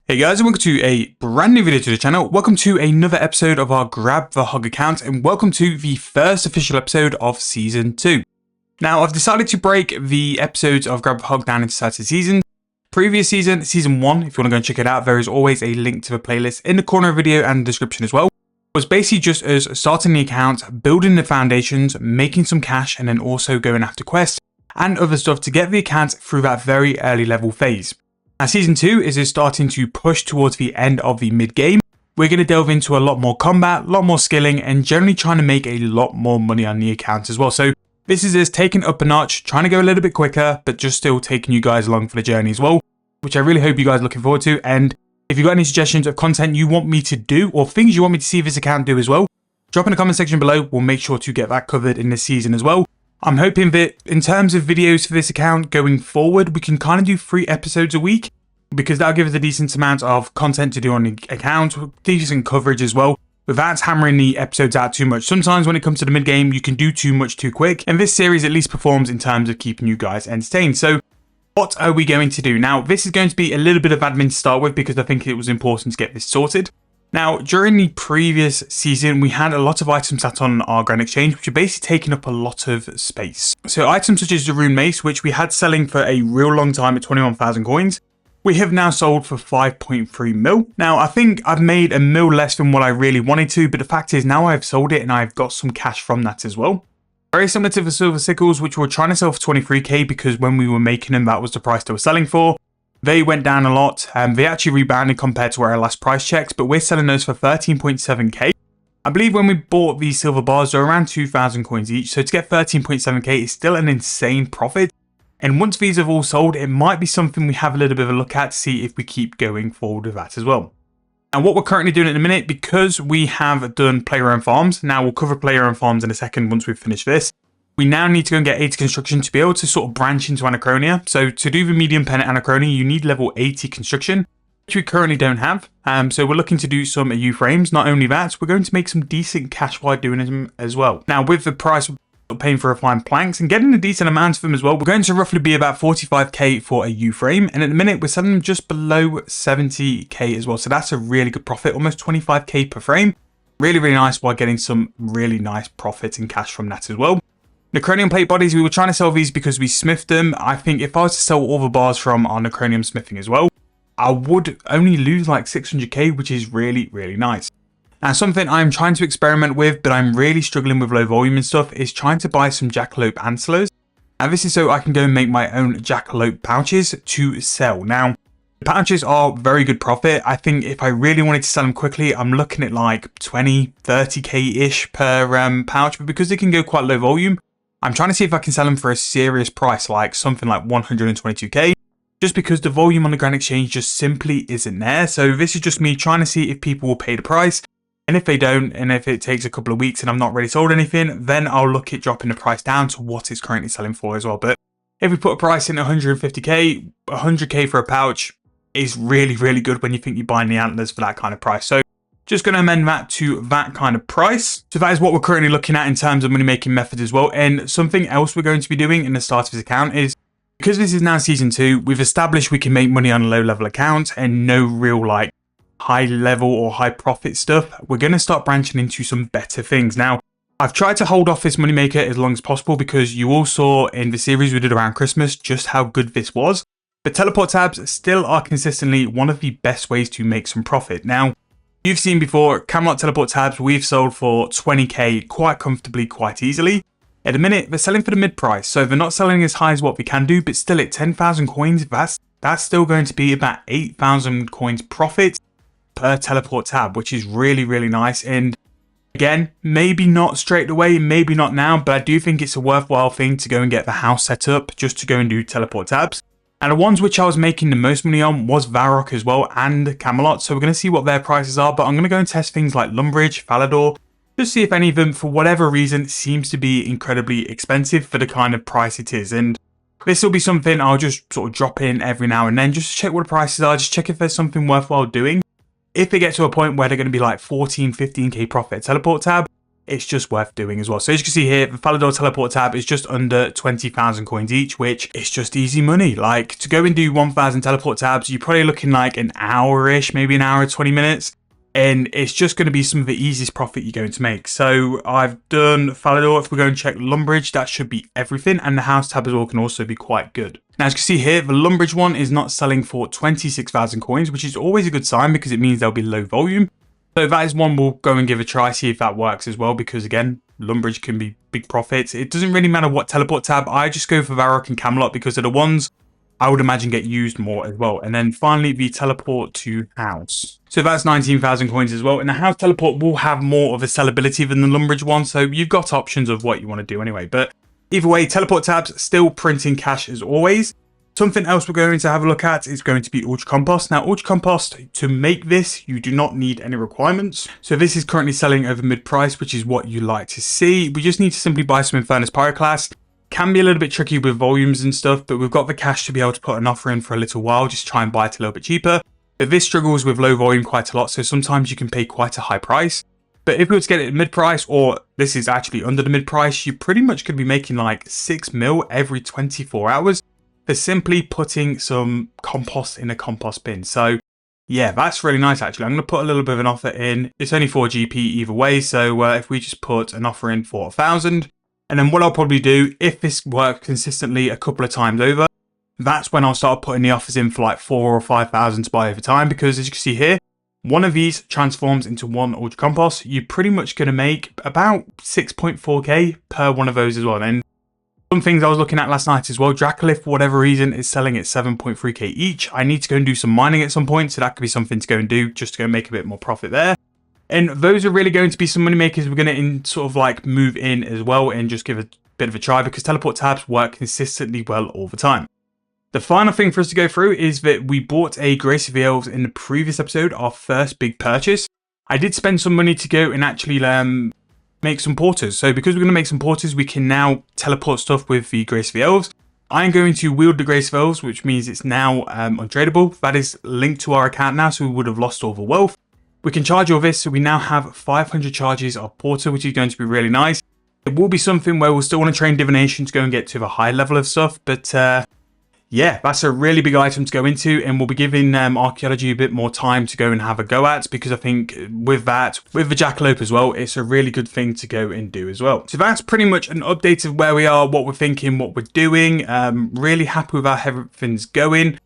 Hey guys, and welcome to a brand new video to the channel. Welcome to another episode of our Grab the Hog account, and welcome to the first official episode of Season 2. Now, I've decided to break the episodes of Grab the Hog down into certain seasons. Previous season, Season 1, if you want to go and check it out, there is always a link to the playlist in the corner of the video and the description as well. Was basically just us starting the account, building the foundations, making some cash, and then also going after quests and other stuff to get the account through that very early level phase. Now, Season 2 is starting to push towards the end of the mid-game. We're going to delve into a lot more combat, a lot more skilling, and generally trying to make a lot more money on the account as well. So this is us taking up a notch, trying to go a little bit quicker, but just still taking you guys along for the journey as well, which I really hope you guys are looking forward to. And if you've got any suggestions of content you want me to do or things you want me to see this account do as well, drop in the comment section below. We'll make sure to get that covered in this season as well. I'm hoping that in terms of videos for this account going forward, we can kind of do 3 episodes a week, because that'll give us a decent amount of content to do on the account, decent coverage as well, without hammering the episodes out too much. Sometimes when it comes to the mid-game, you can do too much too quick, and this series at least performs in terms of keeping you guys entertained. So what are we going to do? Now, this is going to be a little bit of admin to start with, because I think it was important to get this sorted. Now, during the previous season, we had a lot of items sat on our Grand Exchange, which are basically taking up a lot of space. So items such as the Rune Mace, which we had selling for a real long time at 21,000 coins, we have now sold for 5.3 mil. Now, I think I've made a mil less than what I really wanted to, but the fact is now I've sold it and I've got some cash from that as well. Very similar to the Silver Sickles, which we were trying to sell for 23k, because when we were making them, that was the price they were selling for. They went down a lot. They actually rebounded compared to where I last price checked, but we're selling those for 13.7k. I believe when we bought these silver bars, they're around 2,000 coins each. So to get 13.7k is still an insane profit. And once these have all sold, it might be something we have a little bit of a look at to see if we keep going forward with that as well. And what we're currently doing at the minute, because we have done player-owned farms, now we'll cover player-owned farms in a second once we've finished this. We now need to go and get 80 construction to be able to sort of branch into Anachronia. So to do the medium pen at Anachronia, you need level 80 construction, which we currently don't have. So we're looking to do some EU frames. Not only that, we're going to make some decent cash while doing them as well. Now, with the price paying for refined planks and getting a decent amount of them as well, we're going to roughly be about 45k for a U frame, and at the minute we're selling them just below 70k as well, so that's a really good profit, almost 25k per frame. Really nice, while getting some really nice profit and cash from that as well. Necronium plate bodies, we were trying to sell these because we smithed them. I think if I was to sell all the bars from our Necronium smithing as well, I would only lose like 600k, which is really nice. Now, something I'm trying to experiment with, but I'm really struggling with low volume and stuff, is trying to buy some jackalope antlers. And this is so I can go and make my own jackalope pouches to sell. Now, the pouches are very good profit. I think if I really wanted to sell them quickly, I'm looking at like 20, 30k-ish per pouch, but because they can go quite low volume, I'm trying to see if I can sell them for a serious price, like something like 122k, just because the volume on the Grand Exchange just simply isn't there. So this is just me trying to see if people will pay the price. And if they don't, and if it takes a couple of weeks and I've not really sold anything, then I'll look at dropping the price down to what it's currently selling for as well. But if we put a price in 150k, 100k for a pouch is really good when you think you're buying the antlers for that kind of price. So just going to amend that to that kind of price. So that is what we're currently looking at in terms of money making methods as well. And something else we're going to be doing in the start of this account is, because this is now Season 2, we've established we can make money on a low level account and no real like high level or high profit stuff. We're going to start branching into some better things. Now, I've tried to hold off this moneymaker as long as possible, because you all saw in the series we did around Christmas just how good this was. But teleport tabs still are consistently one of the best ways to make some profit. Now, you've seen before, Camelot teleport tabs we've sold for 20k quite comfortably, quite easily. At the minute, they're selling for the mid price, so they're not selling as high as what we can do, but still at 10,000 coins, that's still going to be about 8,000 coins profit per teleport tab, which is really nice. And again, maybe not straight away, maybe not now, but I do think it's a worthwhile thing to go and get the house set up just to go and do teleport tabs. And the ones which I was making the most money on was Varrock as well, and Camelot, so we're going to see what their prices are. But I'm going to go and test things like Lumbridge, Falador, just see if any of them, for whatever reason, seems to be incredibly expensive for the kind of price it is. And this will be something I'll just sort of drop in every now and then, just to check what the prices are, just check if there's something worthwhile doing. If they get to a point where they're going to be like 14, 15k profit teleport tab, it's just worth doing as well. So as you can see here, the Falador teleport tab is just under 20,000 coins each, which is just easy money. Like, to go and do 1,000 teleport tabs, you're probably looking like an hour-ish, maybe an hour, 20 minutes. And it's just going to be some of the easiest profit you're going to make. So I've done Falador. If we go and check Lumbridge, that should be everything. And the house tab as well can also be quite good. Now, as you can see here, the Lumbridge one is not selling for 26,000 coins, which is always a good sign because it means there'll be low volume. So that is one we'll go and give a try, see if that works as well. Because again, Lumbridge can be big profits. It doesn't really matter what teleport tab. I just go for Varrock and Camelot because they're the ones I would imagine get used more as well. And then finally, the teleport to house. So that's 19,000 coins as well. And the house teleport will have more of a sellability than the Lumbridge one. So you've got options of what you want to do anyway. But either way, teleport tabs still printing cash as always. Something else we're going to have a look at is going to be Ultra Compost. Now, Ultra Compost, to make this, you do not need any requirements. So this is currently selling over mid-price, which is what you like to see. We just need to simply buy some Infernus Pyroclast. Can be a little bit tricky with volumes and stuff, but we've got the cash to be able to put an offer in for a little while, just try and buy it a little bit cheaper. But this struggles with low volume quite a lot, so sometimes you can pay quite a high price. But if we were to get it at mid-price, or this is actually under the mid-price, you pretty much could be making like 6 mil every 24 hours for simply putting some compost in a compost bin. So yeah, that's really nice actually. I'm going to put a little bit of an offer in. It's only 4 GP either way, so if we just put an offer in for 1,000, and then what I'll probably do, if this works consistently a couple of times over, that's when I'll start putting the offers in for like 4,000 or 5,000 to buy over time. Because as you can see here, one of these transforms into one Ultra Compost. You're pretty much going to make about 6.4k per one of those as well. And some things I was looking at last night as well, Dracolith, for whatever reason, is selling at 7.3k each. I need to go and do some mining at some point, so that could be something to go and do just to go and make a bit more profit there. And those are really going to be some money makers we're going to sort of like move in as well and just give a bit of a try, because teleport tabs work consistently well all the time. The final thing for us to go through is that we bought a Grace of the Elves in the previous episode, our first big purchase. I did spend some money to go and actually make some porters. So because we're going to make some porters, we can now teleport stuff with the Grace of the Elves. I'm going to wield the Grace of Elves, which means it's now untradeable. That is linked to our account now, so we would have lost all the wealth. We can charge all this, so we now have 500 charges of Porter, which is going to be really nice. It will be something where we'll still want to train Divination to go and get to the high level of stuff, but yeah, that's a really big item to go into, and we'll be giving Archaeology a bit more time to go and have a go at, because I think with that, with the Jackalope as well, it's a really good thing to go and do as well. So that's pretty much an update of where we are, what we're thinking, what we're doing. Really happy with how everything's going.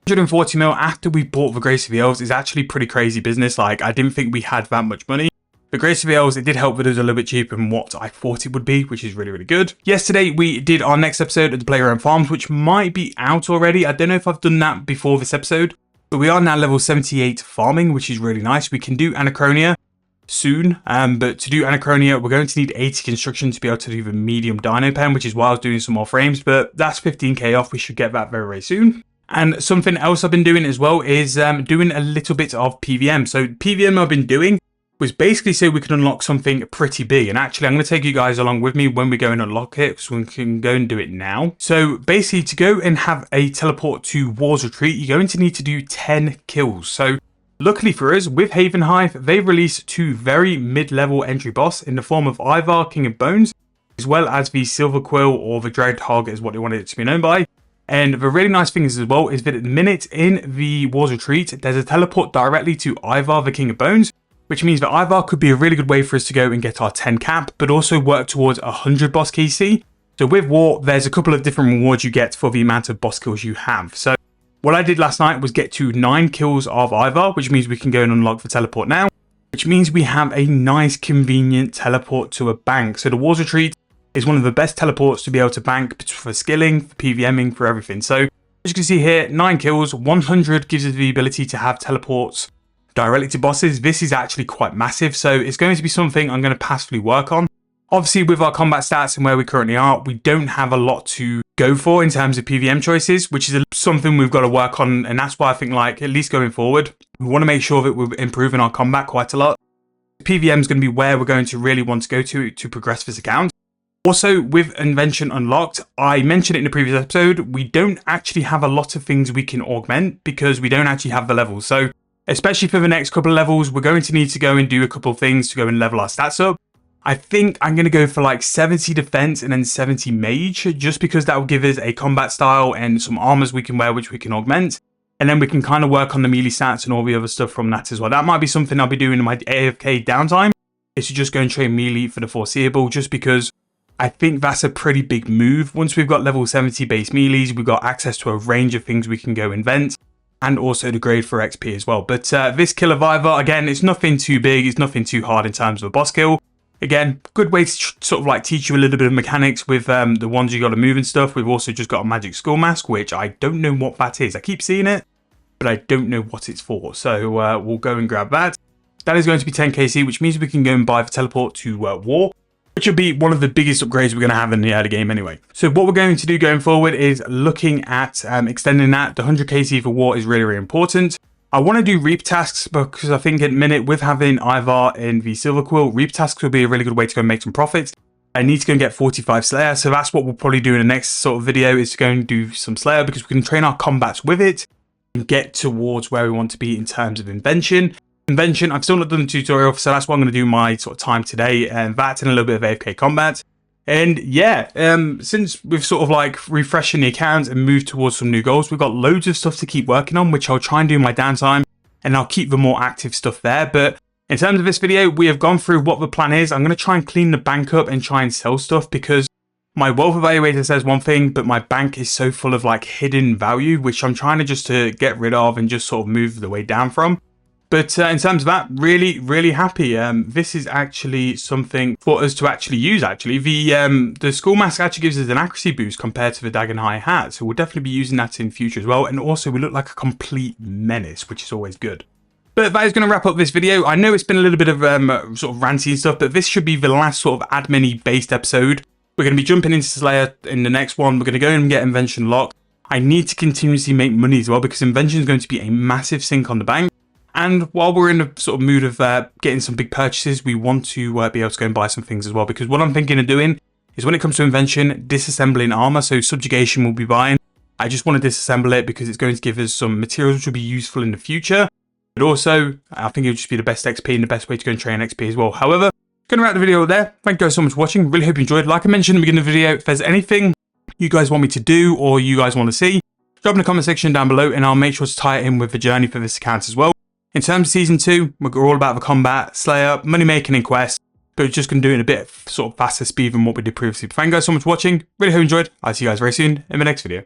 140 mil after we bought the Grace of the Elves is actually pretty crazy business. Like, I didn't think we had that much money. The Grace of the Elves, it did help that it was a little bit cheaper than what I thought it would be, which is really, really good. Yesterday, we did our next episode of the Playground Farms, which might be out already. I don't know if I've done that before this episode, but we are now level 78 farming, which is really nice. We can do Anachronia soon, but to do Anachronia, we're going to need 80 construction to be able to do the medium dino pen, which is why I was doing some more frames, but that's 15k off. We should get that very, very soon. And something else I've been doing as well is doing a little bit of PVM. So PVM I've been doing was basically so we can unlock something pretty big. And actually, I'm going to take you guys along with me when we go and unlock it, so we can go and do it now. So basically, to go and have a teleport to War's Retreat, you're going to need to do 10 kills. So luckily for us, with Haven Hive, they've released 2 very mid-level entry boss in the form of Ivar, King of Bones, as well as the Silver Quill, or the Dread Hog is what they wanted it to be known by. And the really nice thing is as well is that at the minute in the War's Retreat, there's a teleport directly to Ivar, the King of Bones, which means that Ivar could be a really good way for us to go and get our 10 cap, but also work towards 100 boss KC. So with War, there's a couple of different rewards you get for the amount of boss kills you have. So what I did last night was get to 9 kills of Ivar, which means we can go and unlock the teleport now, which means we have a nice convenient teleport to a bank. So the War's Retreat is one of the best teleports to be able to bank for skilling, for PVMing, for everything. So as you can see here, 9 kills, 100 gives us the ability to have teleports directly to bosses. This is actually quite massive, so it's going to be something I'm going to passively work on. Obviously, with our combat stats and where we currently are, we don't have a lot to go for in terms of PVM choices, which is something we've got to work on, and that's why I think, like, at least going forward, we want to make sure that we're improving our combat quite a lot. PVM is going to be where we're going to really want to go to progress this account. Also, with Invention Unlocked, I mentioned it in the previous episode, we don't actually have a lot of things we can augment because we don't actually have the levels. So, especially for the next couple of levels, we're going to need to go and do a couple of things to go and level our stats up. I think I'm going to go for like 70 defense and then 70 mage, just because that will give us a combat style and some armors we can wear, which we can augment. And then we can kind of work on the melee stats and all the other stuff from that as well. That might be something I'll be doing in my AFK downtime, is to just go and train melee for the foreseeable, just because I think that's a pretty big move. Once we've got level 70 base melees, we've got access to a range of things we can go invent, and also the grade for XP as well. But this Killer Viver, again, it's nothing too big, it's nothing too hard in terms of a boss kill. Again, good way to sort of like teach you a little bit of mechanics with the ones you got to move and stuff. We've also just got a magic skull mask, which I don't know what that is. I keep seeing it, but I don't know what it's for. So we'll go and grab that. That is going to be 10kc, which means we can go and buy the teleport to war, which will be one of the biggest upgrades we're going to have in the early game anyway. So what we're going to do going forward is looking at extending that. The 100kc for war is really, really important. I want to do reap tasks because I think at the minute with having Ivar in the Silver Quill, reap tasks will be a really good way to go and make some profits. I need to go and get 45 Slayer, so that's what we'll probably do in the next sort of video, is to go and do some Slayer, because we can train our combats with it and get towards where we want to be in terms of invention. Invention, I've still not done the tutorial, so that's what I'm going to do my sort of time today, and that and a little bit of AFK combat. And yeah, since we've sort of like refreshing the account and moved towards some new goals, we've got loads of stuff to keep working on, which I'll try and do in my downtime, and I'll keep the more active stuff there. But in terms of this video, we have gone through what the plan is. I'm going to try and clean the bank up and try and sell stuff, because my wealth evaluator says one thing, but my bank is so full of like hidden value, which I'm trying to just to get rid of and just sort of move the way down from. But in terms of that, really, really happy. This is actually something for us to actually use, actually. The skull mask actually gives us an accuracy boost compared to the Dagon High hat. So we'll definitely be using that in future as well. And also we look like a complete menace, which is always good. But that is going to wrap up this video. I know it's been a little bit of sort of ranty and stuff, but this should be the last sort of admin-y based episode. We're going to be jumping into Slayer in the next one. We're going to go and get Invention locked. I need to continuously make money as well, because Invention is going to be a massive sink on the bank. And while we're in a sort of mood of getting some big purchases, we want to be able to go and buy some things as well. Because what I'm thinking of doing is, when it comes to invention, disassembling armor. So subjugation we'll be buying. I just want to disassemble it because it's going to give us some materials which will be useful in the future. But also, I think it'll just be the best XP and the best way to go and train XP as well. However, going to wrap the video there. Thank you guys so much for watching. Really hope you enjoyed. Like I mentioned in the beginning of the video, if there's anything you guys want me to do or you guys want to see, drop in the comment section down below, and I'll make sure to tie it in with the journey for this account as well. In terms of Season 2, we're all about the combat, Slayer, money making and quests, but we're just going to do it in a bit sort of faster speed than what we did previously. But thank you guys so much for watching. Really hope you enjoyed. I'll see you guys very soon in the next video.